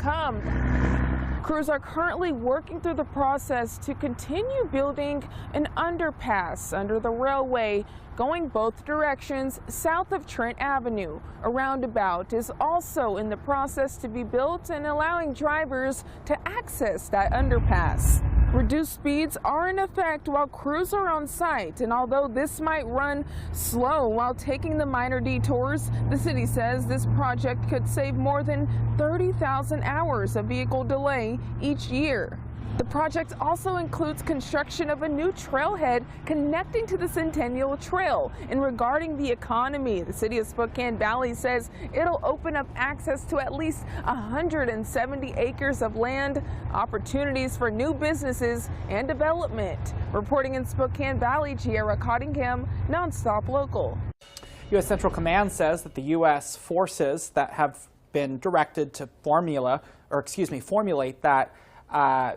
come. Crews are currently working through the process to continue building an underpass under the railway going both directions south of Trent Avenue. A roundabout is also in the process to be built and allowing drivers to access that underpass. Reduced speeds are in effect while crews are on site, and although this might run slow while taking the minor detours, the city says this project could save more than 30,000 hours of vehicle delay each year. The project also includes construction of a new trailhead connecting to the Centennial Trail. And regarding the economy, the city of Spokane Valley says it'll open up access to at least 170 acres of land, opportunities for new businesses and development. Reporting in Spokane Valley, Giera Cottingham, NonStop Local. U.S. Central Command says that the U.S. forces that have been directed to formulate that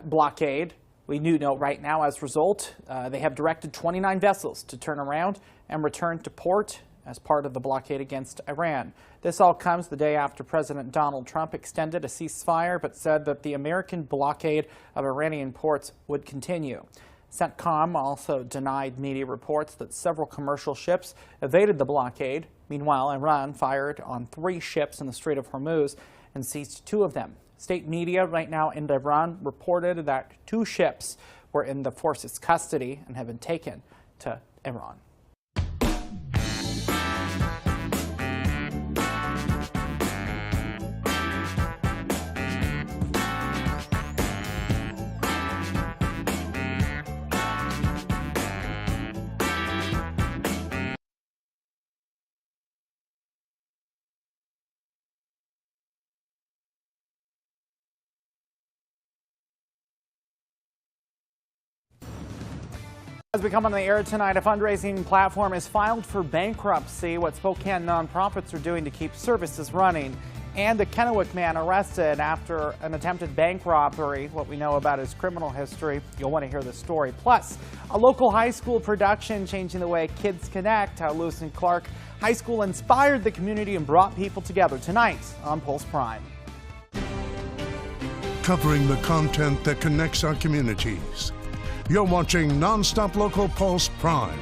blockade. We do know right now, as a result, they have directed 29 vessels to turn around and return to port as part of the blockade against Iran. This all comes the day after President Donald Trump extended a ceasefire but said that the American blockade of Iranian ports would continue. CENTCOM also denied media reports that several commercial ships evaded the blockade. Meanwhile, Iran fired on 3 ships in the Strait of Hormuz and seized 2 of them. State media right now in Iran reported that 2 ships were in the force's custody and have been taken to Iran. As we come on the air tonight, a fundraising platform is filed for bankruptcy. What Spokane nonprofits are doing to keep services running. And a Kennewick man arrested after an attempted bank robbery. What we know about his criminal history. You'll want to hear this story. Plus, a local high school production changing the way kids connect. How Lewis and Clark High School inspired the community and brought people together tonight on Pulse Prime. Covering the content that connects our communities. You're watching NonStop Local Pulse Prime.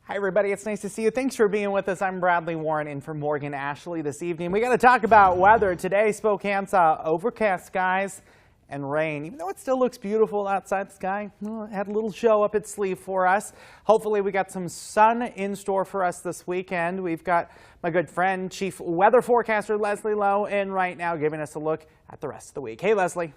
Hi, everybody. It's nice to see you. Thanks for being with us. I'm Bradley Warren in for Morgan Ashley this evening. We got to talk about weather. Today, Spokane saw overcast skies and rain. Even though it still looks beautiful outside the sky, well, it had a little show up its sleeve for us. Hopefully, we got some sun in store for us this weekend. We've got my good friend, Chief Weather Forecaster Leslie Lowe, in right now giving us a look at the rest of the week. Hey, Leslie.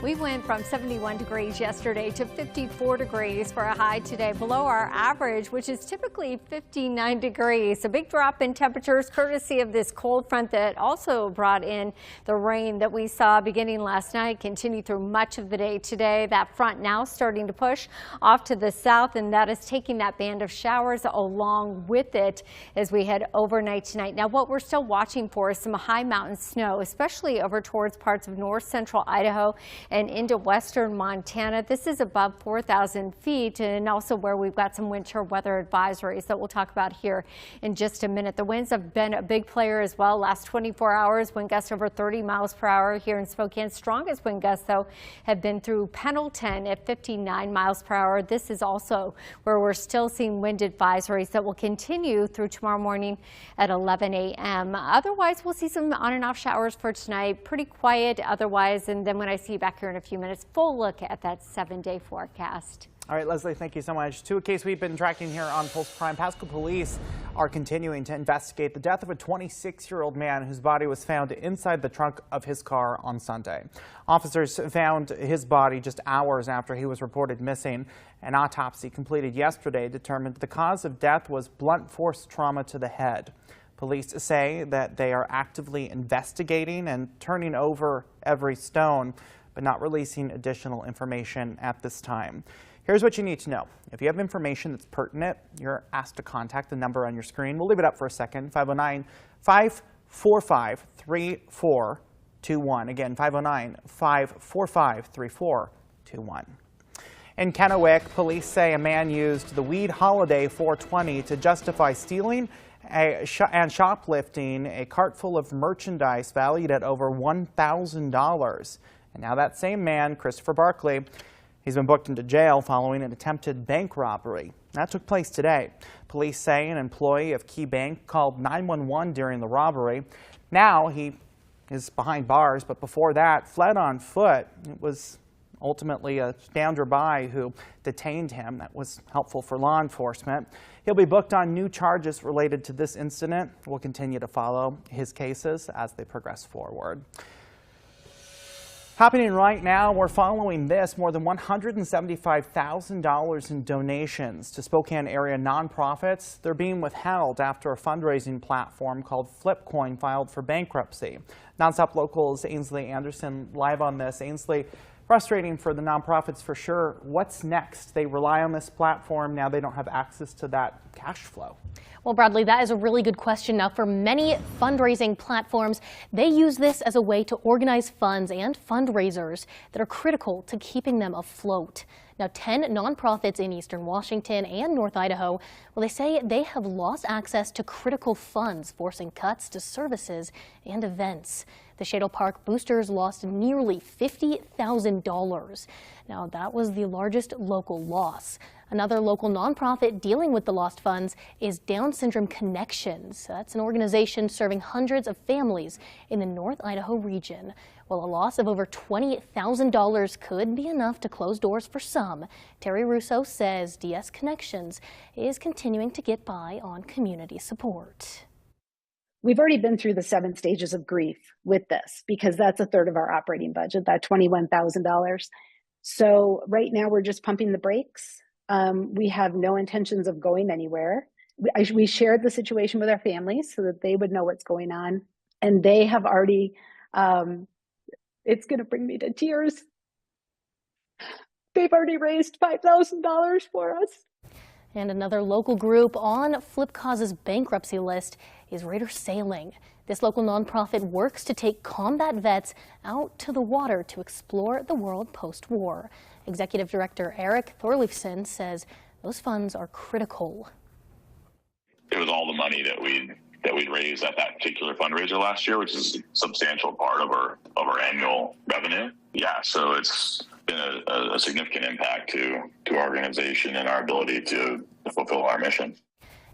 We went from 71 degrees yesterday to 54 degrees for a high today, below our average, which is typically 59 degrees. A big drop in temperatures courtesy of this cold front that also brought in the rain that we saw beginning last night, continued through much of the day today. That front now starting to push off to the south, and that is taking that band of showers along with it as we head overnight tonight. Now, what we're still watching for is some high mountain snow, especially over towards parts of north central Idaho and into western Montana. This is above 4,000 feet, and also where we've got some winter weather advisories that we'll talk about here in just a minute. The winds have been a big player as well. Last 24 hours, wind gusts over 30 miles per hour here in Spokane. Strongest wind gusts, though, have been through Pendleton at 59 miles per hour. This is also where we're still seeing wind advisories that will continue through tomorrow morning at 11 a.m. Otherwise, we'll see some on and off showers for tonight. Pretty quiet otherwise, and then when I see you back here in a few minutes, full look at that 7-day forecast. All right, Leslie, thank you so much. To a case we've been tracking here on Pulse Prime, Pasco police are continuing to investigate the death of a 26-year-old man whose body was found inside the trunk of his car on Sunday. Officers found his body just hours after he was reported missing. An autopsy completed yesterday determined the cause of death was blunt force trauma to the head. Police say that they are actively investigating and turning over every stone, but not releasing additional information at this time. Here's what you need to know. If you have information that's pertinent, you're asked to contact the number on your screen. We'll leave it up for a second, 509-545-3421. Again, 509-545-3421. In Kennewick, police say a man used the Weed Holiday 420 to justify stealing and shoplifting a cart full of merchandise valued at over $1,000. And now that same man, Christopher Barkley, he's been booked into jail following an attempted bank robbery. That took place today. Police say an employee of Key Bank called 911 during the robbery. Now he is behind bars, but before that, fled on foot. It was ultimately a stander-by who detained him. That was helpful for law enforcement. He'll be booked on new charges related to this incident. We'll continue to follow his cases as they progress forward. Happening right now, we're following this, more than $175,000 in donations to Spokane area nonprofits. They're being withheld after a fundraising platform called Flipcoin filed for bankruptcy. NonStop Local's Ainsley Anderson live on this. Ainsley, frustrating for the nonprofits for sure. What's next? They rely on this platform. Now they don't have access to that cash flow. Well, Bradley, that is a really good question. Now, for many fundraising platforms, they use this as a way to organize funds and fundraisers that are critical to keeping them afloat. Now, 10 nonprofits in Eastern Washington and North Idaho, well, they say they have lost access to critical funds, forcing cuts to services and events. The Shadle Park boosters lost nearly $50,000. Now, that was the largest local loss. Another local nonprofit dealing with the lost funds is Down Syndrome Connections. That's an organization serving hundreds of families in the North Idaho region. Well, a loss of over $20,000 could be enough to close doors for some. Terry Russo says DS Connections is continuing to get by on community support. We've already been through the 7 stages of grief with this because that's a third of our operating budget, that $21,000. So right now we're just pumping the brakes. We have no intentions of going anywhere. We shared the situation with our families so that they would know what's going on. And they have already, it's going to bring me to tears. They've already raised $5,000 for us. And another local group on FlipCause's bankruptcy list is Raider Sailing. This local nonprofit works to take combat vets out to the water to explore the world post-war. Executive Director Eric Thorleifson says those funds are critical. It was all the money that we'd raised at that particular fundraiser last year, which is a substantial part of our annual revenue. Yeah, so it's been a significant impact to our organization and our ability to fulfill our mission.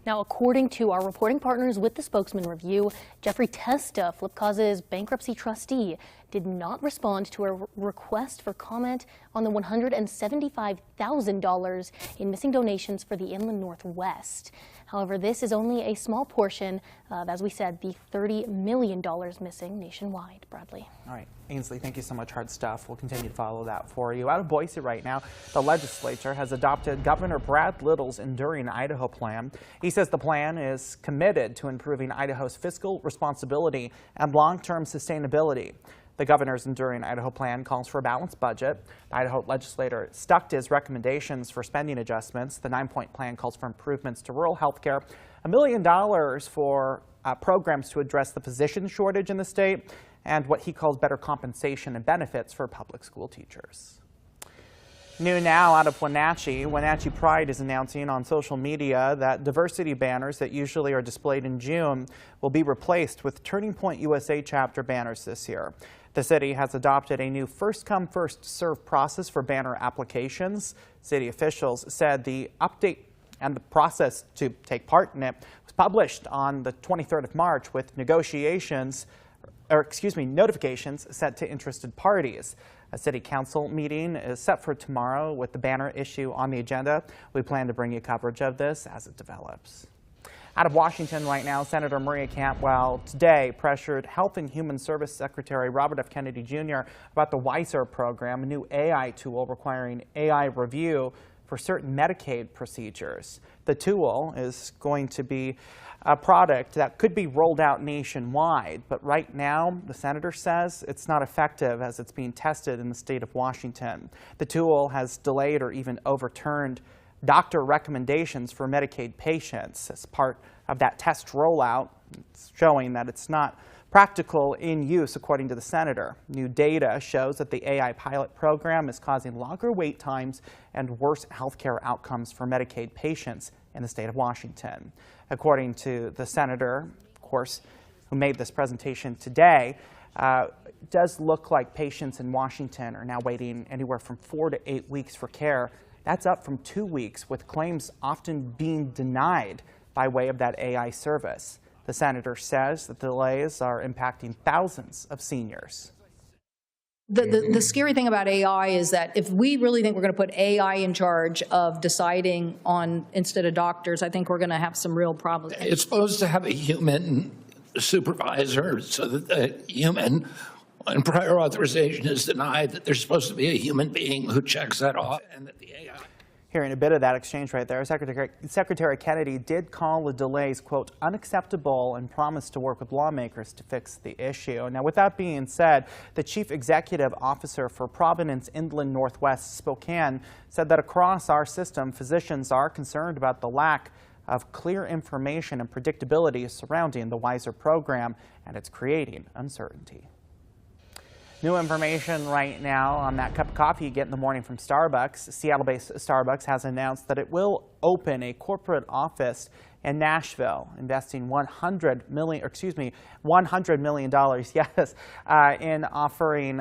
Now, according to our reporting partners with the Spokesman Review, Jeffrey Testa, FlipCause's bankruptcy trustee, did not respond to a request for comment on the $175,000 in missing donations for the Inland Northwest. However, this is only a small portion of, as we said, the $30 million missing nationwide. Bradley. All right, Ainsley, thank you so much. Hard stuff. We'll continue to follow that for you. Out of Boise right now, the legislature has adopted Governor Brad Little's Enduring Idaho plan. He says the plan is committed to improving Idaho's fiscal responsibility and long-term sustainability. The governor's Enduring Idaho plan calls for a balanced budget. The Idaho legislator stuck to his recommendations for spending adjustments. The 9-point plan calls for improvements to rural health care, $1 million for programs to address the physician shortage in the state, and what he calls better compensation and benefits for public school teachers. New now out of Wenatchee. Wenatchee Pride is announcing on social media that diversity banners that usually are displayed in June will be replaced with Turning Point USA chapter banners this year. The city has adopted a new first-come, first-served process for banner applications. City officials said the update and the process to take part in it was published on the 23rd of March with notifications sent to interested parties. A city council meeting is set for tomorrow with the banner issue on the agenda. We plan to bring you coverage of this as it develops. Out of Washington right now, Senator Maria Cantwell today pressured Health and Human Service Secretary Robert F. Kennedy Jr. about the WISER program, a new AI tool requiring AI review for certain Medicaid procedures. The tool is going to be a product that could be rolled out nationwide, but right now the senator says it's not effective as it's being tested in the state of Washington. The tool has delayed or even overturned doctor recommendations for Medicaid patients as part of that test rollout. It's showing that it's not practical in use, according to the senator. New data shows that the AI pilot program is causing longer wait times and worse health care outcomes for Medicaid patients in the state of Washington. According to the senator, of course, who made this presentation today, it does look like patients in Washington are now waiting anywhere from 4 to 8 weeks for care. That's up from 2 weeks, with claims often being denied by way of that AI service. The senator says that the delays are impacting thousands of seniors. The scary thing about AI is that if we really think we're going to put AI in charge of deciding on instead of doctors, I think we're going to have some real problems. It's supposed to have a human supervisor so that the human, when prior authorization is denied, that there's supposed to be a human being who checks that off, and that the AI. Hearing a bit of that exchange right there, Secretary Kennedy did call the delays, quote, unacceptable, and promised to work with lawmakers to fix the issue. Now, with that being said, the Chief Executive Officer for Providence Inland Northwest Spokane said that across our system, physicians are concerned about the lack of clear information and predictability surrounding the WISER program, and it's creating uncertainty. New information right now on that cup of coffee you get in the morning from Starbucks. Seattle-based Starbucks has announced that it will open a corporate office in Nashville, investing $100 million, yes, in offering,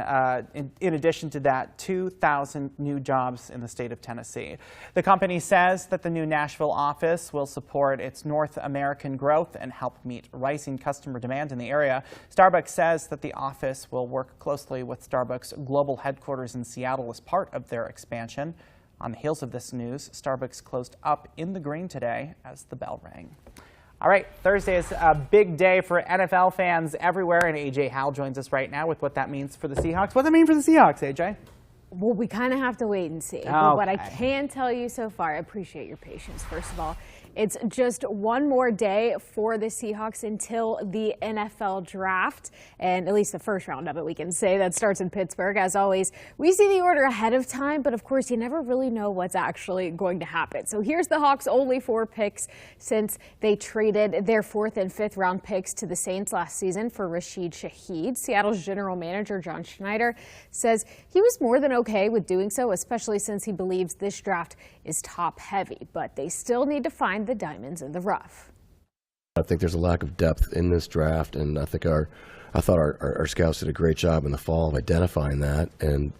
in addition to that, 2,000 new jobs in the state of Tennessee. The company says that the new Nashville office will support its North American growth and help meet rising customer demand in the area. Starbucks says that the office will work closely with Starbucks' global headquarters in Seattle as part of their expansion. On the heels of this news, Starbucks closed up in the green today as the bell rang. All right, Thursday is a big day for NFL fans everywhere, and AJ Howell joins us right now with what that means for the Seahawks. What does that mean for the Seahawks, AJ? Well, we kind of have to wait and see. Okay. But what I can tell you so far, I appreciate your patience, first of all. It's just one more day for the Seahawks until the NFL draft, and at least the first round of it, we can say. That starts in Pittsburgh. As always, we see the order ahead of time, but of course, you never really know what's actually going to happen. So here's the Hawks' only 4 picks since they traded their 4th and 5th round picks to the Saints last season for Rashid Shaheed. Seattle's general manager, John Schneider, says he was more than okay with doing so, especially since he believes this draft is top heavy, but they still need to find the diamonds in the rough. I think there's a lack of depth in this draft, and I think I thought our scouts did a great job in the fall of identifying that, and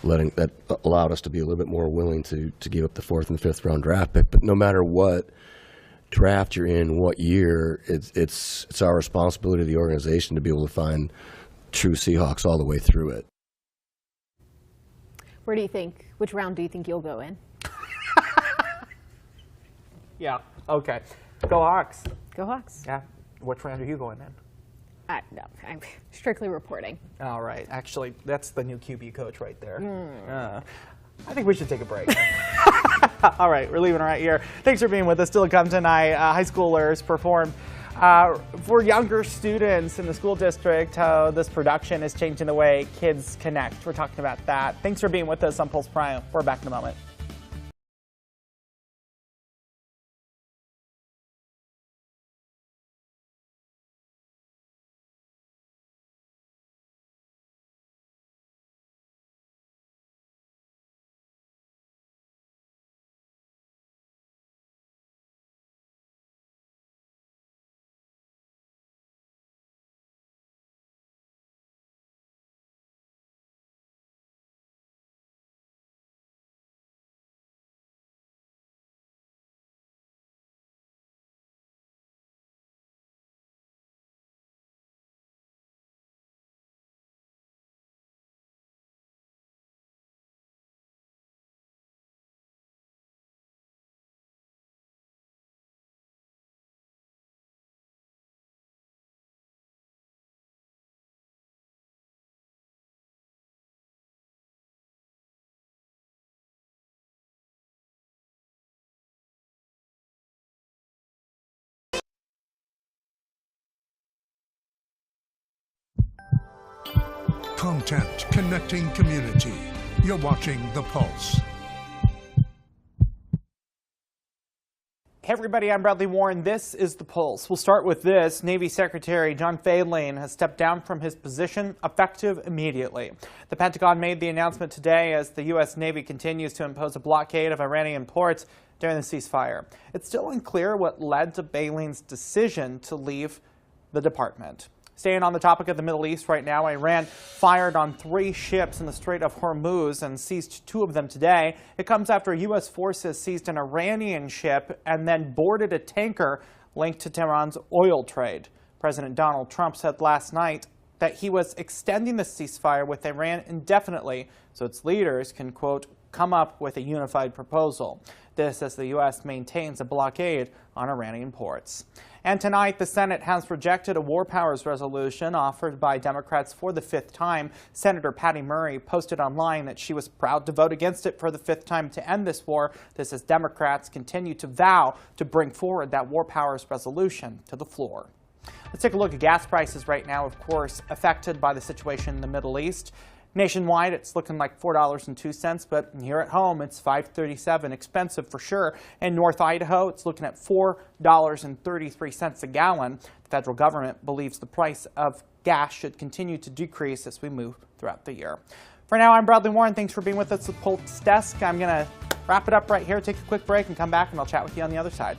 letting that allowed us to be a little bit more willing to give up the 4th and 5th round draft pick. But no matter what draft you're in, what year, it's our responsibility of the organization to be able to find true Seahawks all the way through it. Where do you think, which round do you think you'll go in? Yeah, okay. Go Hawks. Go Hawks. Yeah. Which round are you going in? No, I'm strictly reporting. All right. Actually, that's the new QB coach right there. I think we should take a break. All right, we're leaving right here. Thanks for being with us. Still to come tonight, high schoolers performed for younger students in the school district, how this production is changing the way kids connect. We're talking about that. Thanks for being with us on Pulse Prime. We're back in a moment. Content connecting community. You're watching The Pulse. Hey everybody, I'm Bradley Warren. This is The Pulse. We'll start with this. Navy Secretary John Failane has stepped down from his position effective immediately. The Pentagon made the announcement today as the U.S. Navy continues to impose a blockade of Iranian ports during the ceasefire. It's still unclear what led to Failane's decision to leave the department. Staying on the topic of the Middle East right now, Iran fired on 3 ships in the Strait of Hormuz and seized 2 of them today. It comes after U.S. forces seized an Iranian ship and then boarded a tanker linked to Tehran's oil trade. President Donald Trump said last night that he was extending the ceasefire with Iran indefinitely so its leaders can, quote, come up with a unified proposal. This as the U.S. maintains a blockade on Iranian ports. And tonight, the Senate has rejected a war powers resolution offered by Democrats for the 5th time. Senator Patty Murray posted online that she was proud to vote against it for the 5th time to end this war. This as Democrats continue to vow to bring forward that war powers resolution to the floor. Let's take a look at gas prices right now, of course, affected by the situation in the Middle East. Nationwide, it's looking like $4.02, but here at home, it's $5.37, expensive for sure. In North Idaho, it's looking at $4.33 a gallon. The federal government believes the price of gas should continue to decrease as we move throughout the year. For now, I'm Bradley Warren. Thanks for being with us at the Pulse Desk. I'm going to wrap it up right here, take a quick break, and come back, and I'll chat with you on the other side.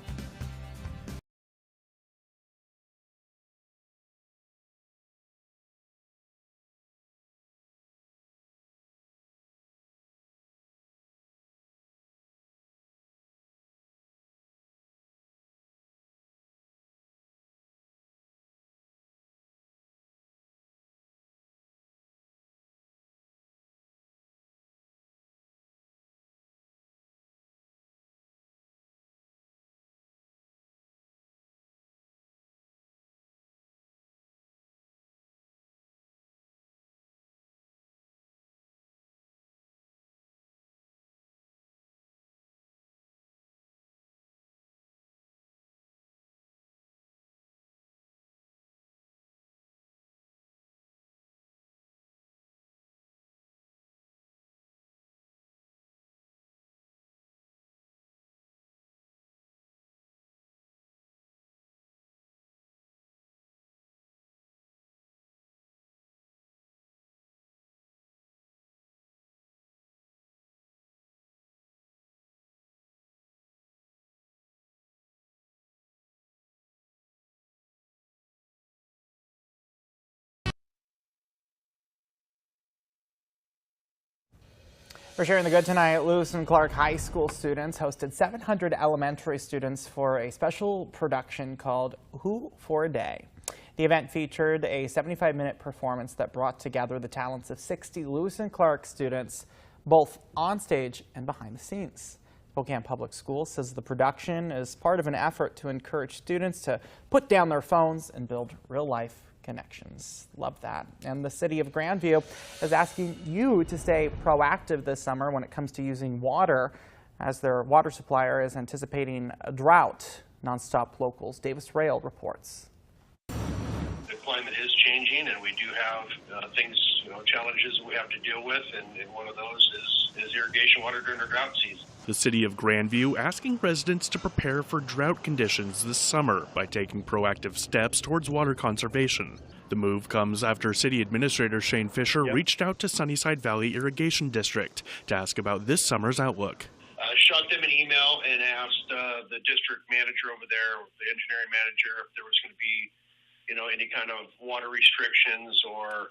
We're sharing the good tonight. Lewis and Clark High School students hosted 700 elementary students for a special production called Who for a Day. The event featured a 75-minute performance that brought together the talents of 60 Lewis and Clark students, both on stage and behind the scenes. Spokane Public Schools says the production is part of an effort to encourage students to put down their phones and build real-life connections. Love that. And the city of Grandview is asking you to stay proactive this summer when it comes to using water, as their water supplier is anticipating a drought. NonStop Local's Davis Rail reports. The climate is changing, and we do have challenges we have to deal with, and one of those is irrigation water during the drought season. The city of Grandview asking residents to prepare for drought conditions this summer by taking proactive steps towards water conservation. The move comes after City Administrator Shane Fisher reached out to Sunnyside Valley Irrigation District to ask about this summer's outlook. Shot them an email and asked the district manager over there, the engineering manager, if there was going to be, any kind of water restrictions or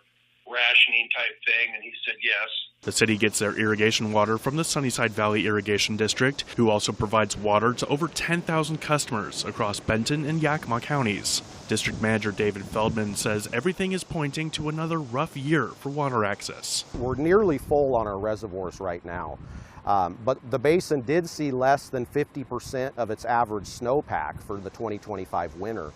rationing type thing, and he said yes. The city gets their irrigation water from the Sunnyside Valley Irrigation District, who also provides water to over 10,000 customers across Benton and Yakima counties. District Manager David Feldman says everything is pointing to another rough year for water access. We're nearly full on our reservoirs right now, but the basin did see less than 50% of its average snowpack for the 2025 winter.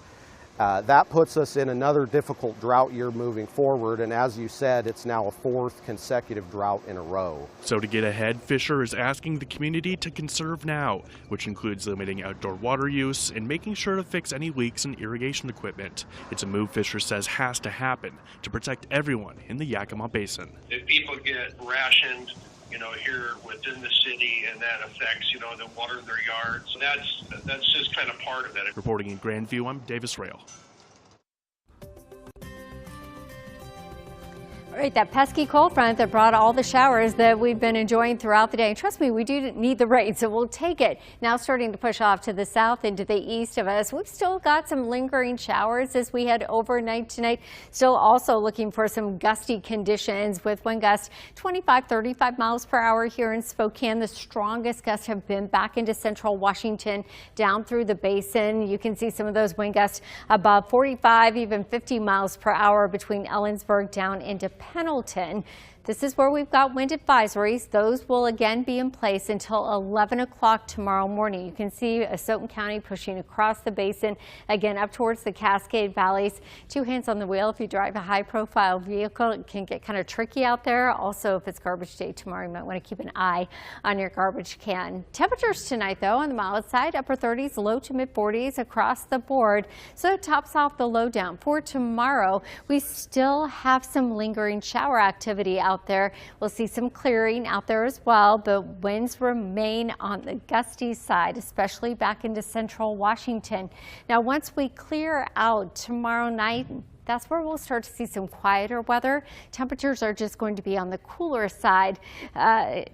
That puts us in another difficult drought year moving forward, and as you said, it's now a 4th consecutive drought in a row. So to get ahead, Fisher is asking the community to conserve now, which includes limiting outdoor water use and making sure to fix any leaks in irrigation equipment. It's a move Fisher says has to happen to protect everyone in the Yakima Basin. If people get rationed here within the city, and that affects, the water in their yards. So that's just kind of part of it. Reporting in Grandview, I'm Davis Rail. All right, that pesky cold front that brought all the showers that we've been enjoying throughout the day. And trust me, we do need the rain, so we'll take it. Now starting to push off to the south and to the east of us. We've still got some lingering showers as we head overnight tonight. Still also looking for some gusty conditions with wind gusts 25, 35 miles per hour here in Spokane. The strongest gusts have been back into central Washington, down through the basin. You can see some of those wind gusts above 45, even 50 miles per hour between Ellensburg down into Pendleton. This is where we've got wind advisories. Those will again be in place until 11 o'clock tomorrow morning. You can see Spokane County pushing across the basin, again up towards the Cascade Valleys. 2 hands on the wheel. If you drive a high-profile vehicle, it can get kind of tricky out there. Also, if it's garbage day tomorrow, you might want to keep an eye on your garbage can. Temperatures tonight, though, on the mild side, upper 30s, low to mid-40s across the board. So it tops off the lowdown. For tomorrow, we still have some lingering shower activity out there. We'll see some clearing out there as well, but winds remain on the gusty side, especially back into central Washington. Now, once we clear out tomorrow night, that's where we'll start to see some quieter weather. Temperatures are just going to be on the cooler side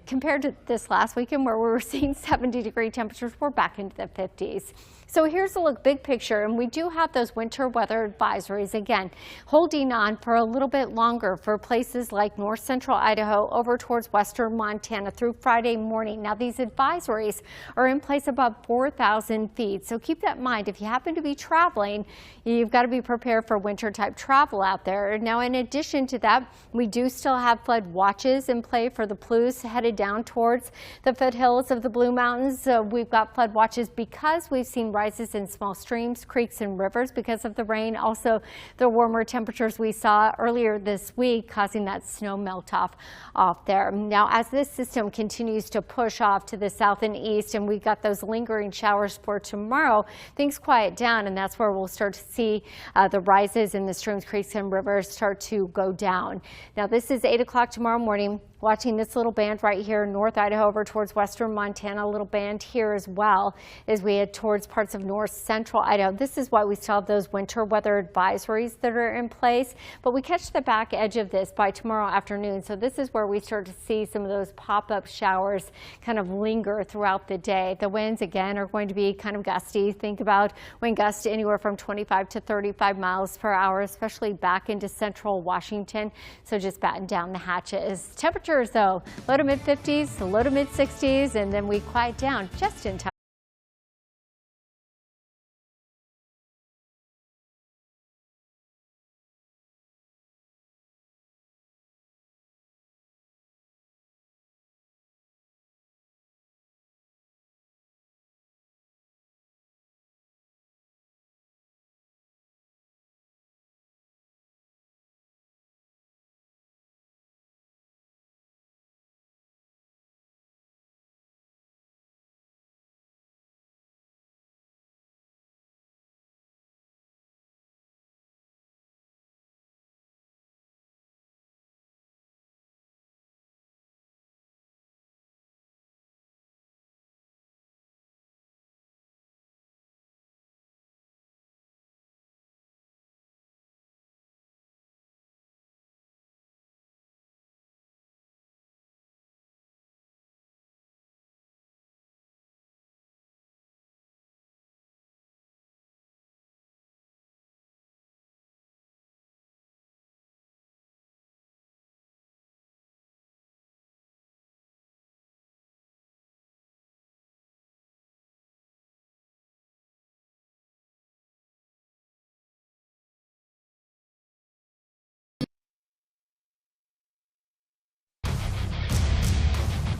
compared to this last weekend where we were seeing 70-degree temperatures. We're back into the 50s. So here's a look big picture, and we do have those winter weather advisories again holding on for a little bit longer for places like north central Idaho over towards western Montana through Friday morning. Now these advisories are in place above 4,000 feet, so keep that in mind. If you happen to be traveling, you've got to be prepared for winter type travel out there. Now in addition to that, we do still have flood watches in play for the Palouse headed down towards the foothills of the Blue Mountains. We've got flood watches because we've seen rises in small streams, creeks, and rivers because of the rain. Also, the warmer temperatures we saw earlier this week causing that snow melt off there. Now, as this system continues to push off to the south and east, and we've got those lingering showers for tomorrow, things quiet down, and that's where we'll start to see the rises in the streams, creeks, and rivers start to go down. Now, this is 8 o'clock tomorrow morning. Watching this little band right here, North Idaho over towards western Montana, a little band here as well as we head towards parts of north central Idaho. This is why we still have those winter weather advisories that are in place, but we catch the back edge of this by tomorrow afternoon. So this is where we start to see some of those pop-up showers kind of linger throughout the day. The winds again are going to be kind of gusty. Think about wind gusts anywhere from 25 to 35 miles per hour, especially back into central Washington. So just batten down the hatches. Temperatures though, low to mid 50s, low to mid 60s, and then we quiet down just in time.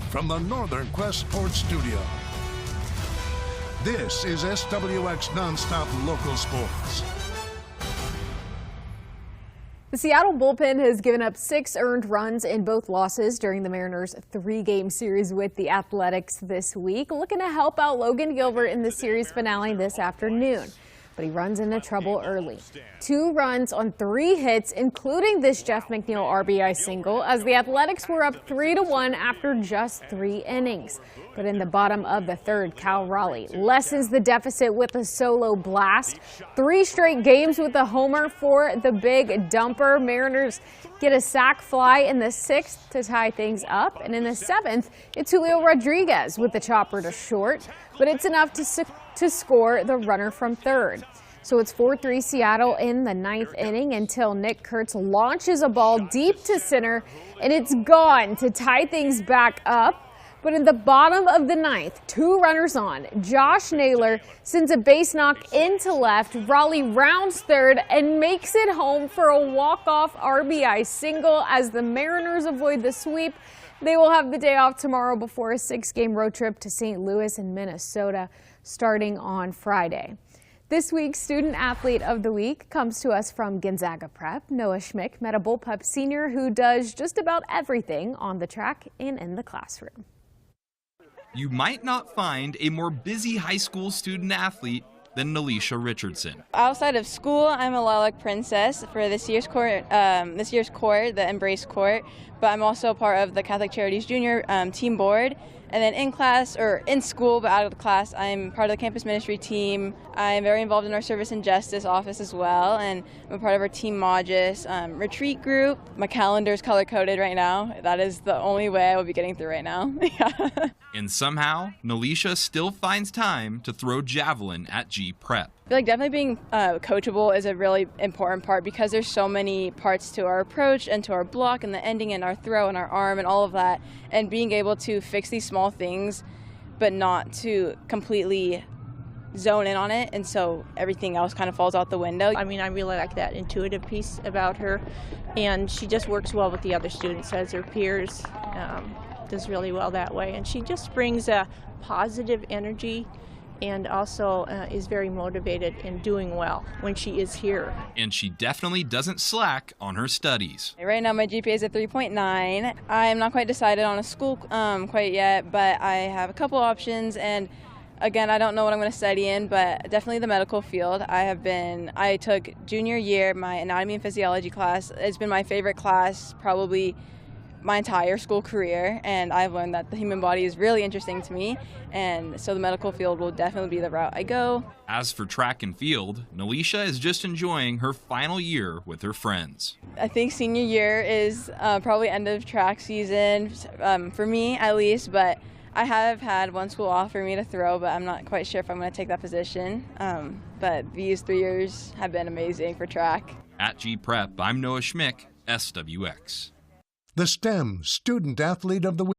From the Northern Quest Sports Studio, this is SWX NonStop Local Sports. The Seattle bullpen has given up 6 earned runs in both losses during the Mariners' 3-game series with the Athletics this week, looking to help out Logan Gilbert in the series finale this afternoon. but he runs into trouble early. 2 runs on 3 hits, including this Jeff McNeil RBI single, as the Athletics were up 3-1 after just 3 innings. But in the bottom of the 3rd, Cal Raleigh lessens the deficit with a solo blast. 3 straight games with a homer for the big dumper. Mariners get a sac fly in the 6th to tie things up, and in the 7th, it's Julio Rodriguez with the chopper to short, but it's enough to score the runner from 3rd. So it's 4-3 Seattle in the 9th inning until Nick Kurtz launches a ball deep to center, and it's gone to tie things back up. But in the bottom of the 9th, 2 runners on. Josh Naylor sends a base knock into left. Raleigh rounds 3rd and makes it home for a walk-off RBI single as the Mariners avoid the sweep. They will have the day off tomorrow before a 6-game road trip to St. Louis and Minnesota starting on Friday. This week's Student Athlete of the Week comes to us from Gonzaga Prep. Noah Schmick met a Bullpup senior who does just about everything on the track and in the classroom. You might not find a more busy high school student athlete than Nelisha Richardson. Outside of school, I'm a Lilac Princess for this year's court, the Embrace Court, but I'm also part of the Catholic Charities Junior team board. And then in class, or in school but out of the class, I'm part of the campus ministry team. I'm very involved in our service and justice office as well, and I'm a part of our Team Magis retreat group. My calendar is color-coded right now. That is the only way I will be getting through right now. And somehow, Nelisha still finds time to throw javelin at G Prep. I feel like definitely being coachable is a really important part because there's so many parts to our approach and to our block and the ending and our throw and our arm and all of that, and being able to fix these small things but not to completely zone in on it, and so everything else kind of falls out the window. I mean, I really like that intuitive piece about her, and she just works well with the other students as her peers, does really well that way, and she just brings a positive energy and also is very motivated in doing well when she is here. And she definitely doesn't slack on her studies. Right now my GPA is at 3.9. I'm not quite decided on a school quite yet, but I have a couple options, and again, I don't know what I'm going to study in, but definitely the medical field. I took junior year my anatomy and physiology class. It's been my favorite class probably my entire school career, and I've learned that the human body is really interesting to me, and so the medical field will definitely be the route I go. As for track and field, Nelisha is just enjoying her final year with her friends. I think senior year is probably end of track season, for me at least, but I have had one school offer me to throw, but I'm not quite sure if I'm going to take that position. But these 3 years have been amazing for track. At G Prep, I'm Noah Schmick, SWX. The STEM Student Athlete of the Week.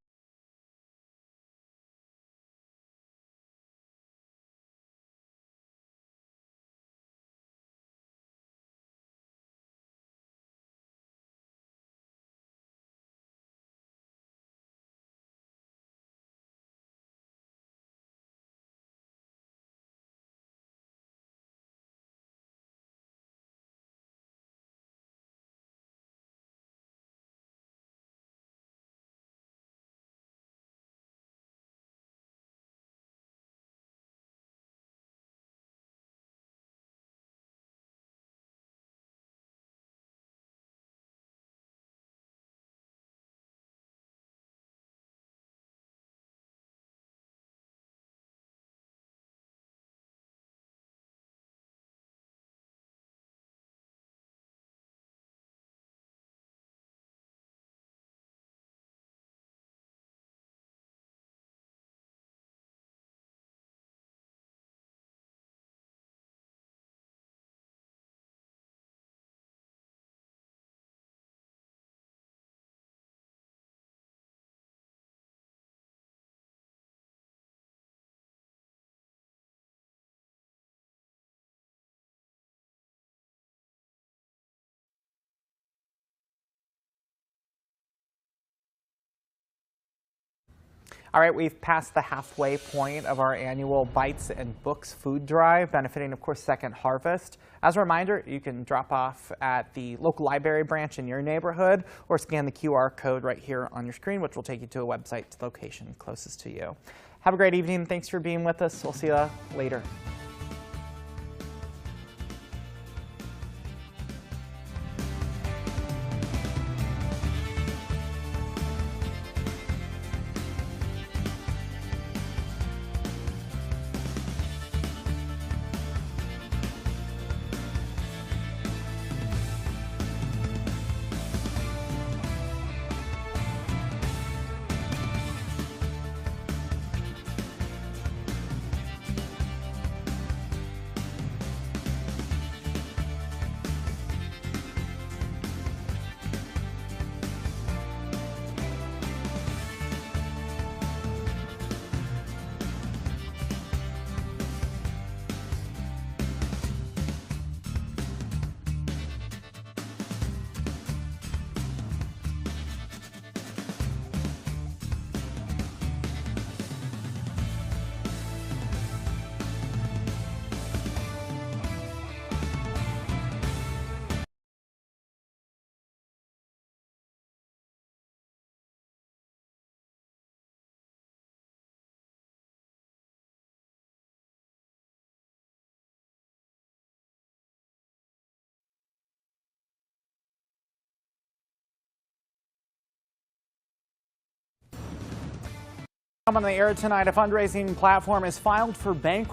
All right, we've passed the halfway point of our annual Bites and Books food drive, benefiting, of course, Second Harvest. As a reminder, you can drop off at the local library branch in your neighborhood or scan the QR code right here on your screen, which will take you to a website location closest to you. Have a great evening. Thanks for being with us. We'll see you later. On the air tonight, a fundraising platform is filed for bankruptcy.